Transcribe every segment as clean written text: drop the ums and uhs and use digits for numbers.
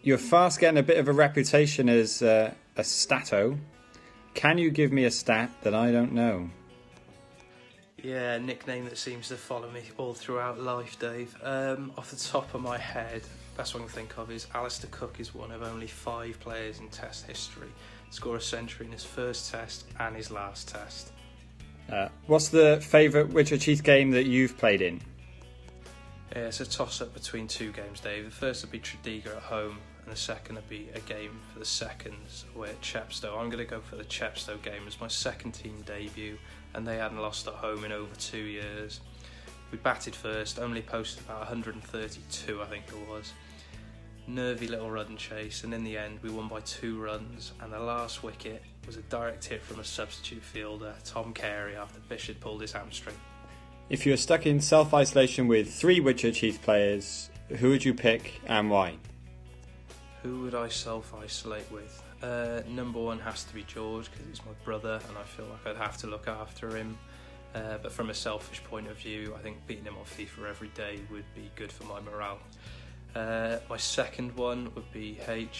You're fast getting a bit of a reputation as a stato. Can you give me a stat that I don't know? Yeah, a nickname that seems to follow me all throughout life, Dave. Off the top of my head, best one I can think of is Alistair Cook is one of only 5 players in Test history to score a century in his first Test and his last Test. What's the favourite WHCC game that you've played in? Yeah, it's a toss-up between 2 games, Dave. The first would be Tredegar at home, and the second would be a game for the seconds away at Chepstow. I'm going to go for the Chepstow game as my second team debut, and they hadn't lost at home in over 2 years. We batted first, only posted about 132, I think it was. Nervy little run chase, and in the end we won by 2 runs, and the last wicket was a direct hit from a substitute fielder, Tom Carey, after Bish had pulled his hamstring. If you were stuck in self-isolation with 3 WHCC players, who would you pick and why? Who would I self-isolate with? Number 1 has to be George, because he's my brother and I feel like I'd have to look after him. But from a selfish point of view, I think beating him on FIFA every day would be good for my morale. My second one would be Harry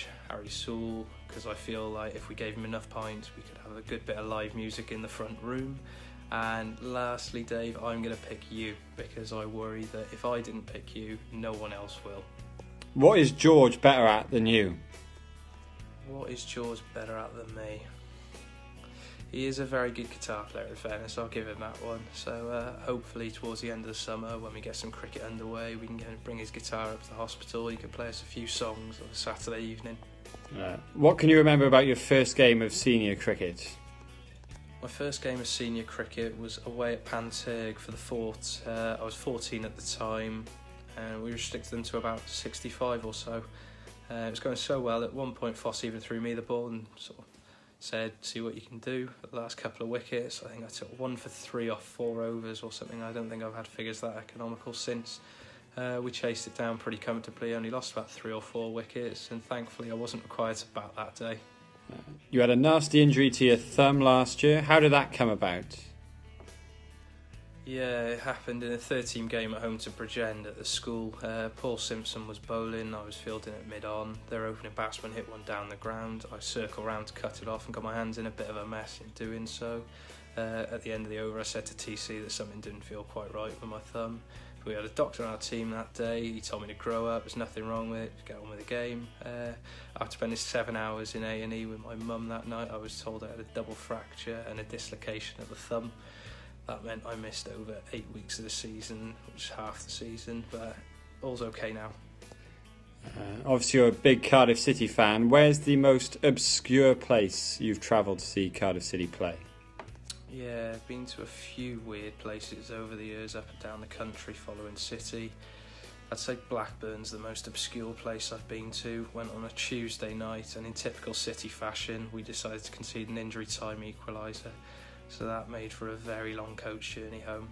Sewell, because I feel like if we gave him enough pints we could have a good bit of live music in the front room. And lastly, Dave, I'm going to pick you, because I worry that if I didn't pick you, no one else will. What is George better at than you? What is George better at than me? He is a very good guitar player, in fairness, I'll give him that one. So hopefully towards the end of the summer, when we get some cricket underway, we can bring his guitar up to the hospital. He can play us a few songs on a Saturday evening. What can you remember about your first game of senior cricket? My first game of senior cricket was away at Panteg for the Fort. I was 14 at the time, and we restricted them to about 65 or so. It was going so well. At one point, Foss even threw me the ball and sort of said, "See what you can do." At the last couple of wickets, I think I took 1 for 3 off 4 overs or something. I don't think I've had figures that economical since. We chased it down pretty comfortably, only lost about 3 or 4 wickets, and thankfully I wasn't required to bat that day. You had a nasty injury to your thumb last year. How did that come about? Yeah, it happened in a 13 game at home to Bridgend at the school. Paul Simpson was bowling, I was fielding at mid-on. Their opening batsman hit one down the ground. I circled round to cut it off and got my hands in a bit of a mess in doing so. At the end of the over I said to TC that something didn't feel quite right with my thumb. We had a doctor on our team that day. He told me to grow up, there's nothing wrong with it, get on with the game. After spending 7 hours in A&E with my mum that night, I was told I had a double fracture and a dislocation of the thumb. That meant I missed over 8 weeks of the season, which is half the season, but all's okay now. Obviously you're a big Cardiff City fan. Where's the most obscure place you've travelled to see Cardiff City play? Yeah, I've been to a few weird places over the years up and down the country following City. I'd say Blackburn's the most obscure place I've been to. Went on a Tuesday night, and in typical City fashion, we decided to concede an injury time equaliser. So that made for a very long coach journey home.